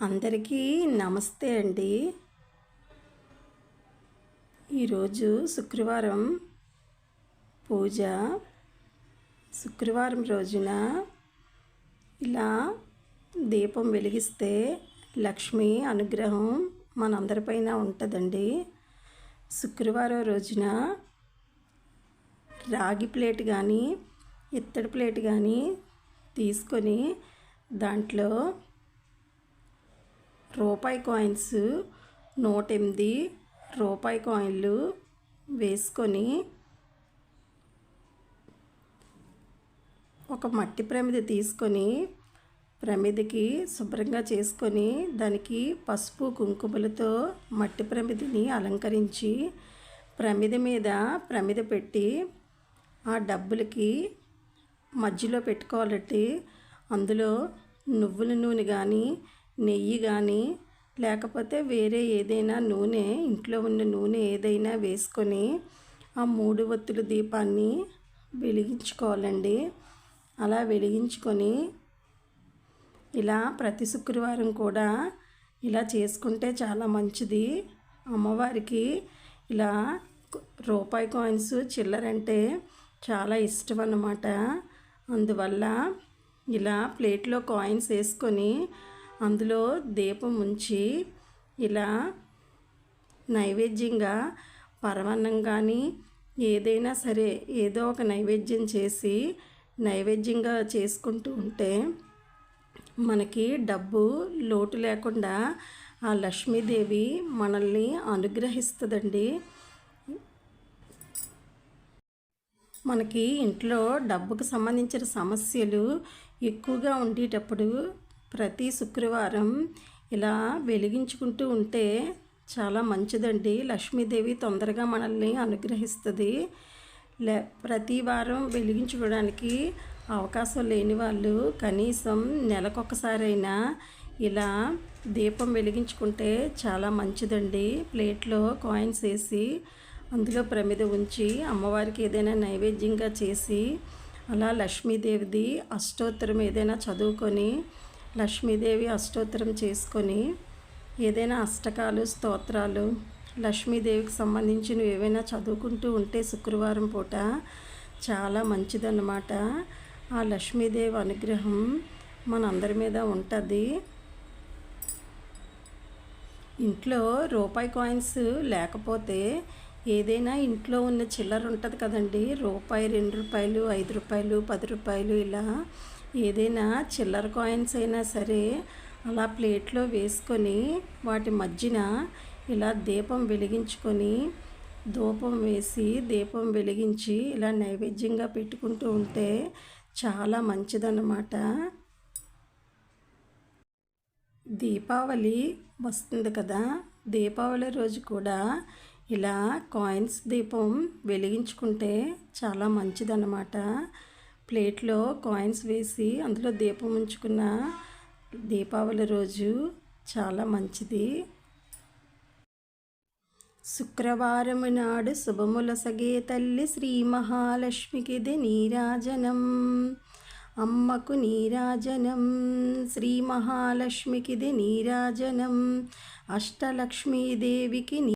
అందరికీ నమస్తే అండి. ఈరోజు శుక్రవారం పూజ. శుక్రవారం రోజున ఇలా దీపం వెలిగిస్తే లక్ష్మి అనుగ్రహం మనందరిపైన ఉంటుందండి. శుక్రవారం రోజున రాగి ప్లేట్ కానీ ఇత్తడి ప్లేట్ కానీ తీసుకొని దాంట్లో రూపాయి కాయిన్స్ 108 రూపాయి కాయిన్లు వేసుకొని ఒక మట్టి ప్రమిద తీసుకొని ప్రమిదకి శుభ్రంగా చేసుకొని దానికి పసుపు కుంకుమలతో మట్టి ప్రమిదని అలంకరించి ప్రమిద మీద ప్రమిద పెట్టి ఆ డబ్బులకి మధ్యలో పెట్టుకోవాలంటే అందులో నువ్వుల నూనె కానీ నెయ్యి కానీ లేకపోతే వేరే ఏదైనా నూనె ఇంట్లో ఉన్న నూనె ఏదైనా వేసుకొని ఆ 3 ఒత్తుల దీపాన్ని వెలిగించుకోవాలండి. అలా వెలిగించుకొని ఇలా ప్రతి శుక్రవారం కూడా ఇలా చేసుకుంటే చాలా మంచిది. అమ్మవారికి ఇలా రూపాయి కాయిన్స్ చిల్లరంటే చాలా ఇష్టం అన్నమాట. అందువల్ల ఇలా ప్లేట్లో కాయిన్స్ వేసుకొని అందులో దీపం ఉంచి ఇలా నైవేద్యంగా పరమాన్నం కానీ ఏదైనా సరే ఏదో ఒక నైవేద్యం చేసి నైవేద్యంగా చేసుకుంటూ ఉంటే మనకి డబ్బు లోటు లేకుండా ఆ లక్ష్మీదేవి మనల్ని అనుగ్రహిస్తుందండి. మనకి ఇంట్లో డబ్బుకు సంబంధించిన సమస్యలు ఎక్కువగా ఉండేటప్పుడు ప్రతి శుక్రవారం ఇలా వెలిగించుకుంటూ ఉంటే చాలా మంచిదండి. లక్ష్మీదేవి తొందరగా మనల్ని అనుగ్రహిస్తుంది. ప్రతి వారం వెలిగించుకోవడానికి అవకాశం లేని వాళ్ళు కనీసం నెలకొకసారైనా ఇలా దీపం వెలిగించుకుంటే చాలా మంచిదండి. ప్లేట్లో కాయిన్స్ వేసి అందులో ప్రమిద ఉంచి అమ్మవారికి ఏదైనా నైవేద్యంగా చేసి అలా లక్ష్మీదేవిది అష్టోత్తరం ఏదైనా చదువుకొని లక్ష్మీదేవి అష్టోత్తరం చేసుకొని ఏదైనా అష్టకాలు స్తోత్రాలు లక్ష్మీదేవికి సంబంధించినవి ఏవైనా చదువుకుంటూ ఉంటే శుక్రవారం పూట చాలా మంచిదన్నమాట. ఆ లక్ష్మీదేవి అనుగ్రహం మనందరి మీద ఉంటుంది. ఇంట్లో రూపాయి కాయిన్స్ లేకపోతే ఏదైనా ఇంట్లో ఉన్న చిల్లర ఉంటుంది కదండి, రూపాయి 2 రూపాయలు 5 రూపాయలు 10 రూపాయలు ఇలా ఏదైనా చిల్లర కాయిన్స్ అయినా సరే అలా ప్లేట్లో వేసుకొని వాటి మధ్యన ఇలా దీపం వెలిగించుకొని ధూపం వేసి దీపం వెలిగించి ఇలా నైవేద్యంగా పెట్టుకుంటూ ఉంటే చాలా మంచిదన్నమాట. దీపావళి వస్తుంది కదా, దీపావళి రోజు కూడా ఇలా కాయిన్స్ దీపం వెలిగించుకుంటే చాలా మంచిదన్నమాట. ప్లేట్లో కాయిన్స్ వేసి అందులో దీపం ఉంచుకున్న దీపావళి రోజు చాలా మంచిది. శుక్రవారం నాడు శుభములసగే తల్లి శ్రీ మహాలక్ష్మికిది నీరాజనం. అమ్మకు నీరాజనం శ్రీ మహాలక్ష్మికిది నీరాజనం. అష్టలక్ష్మీదేవికి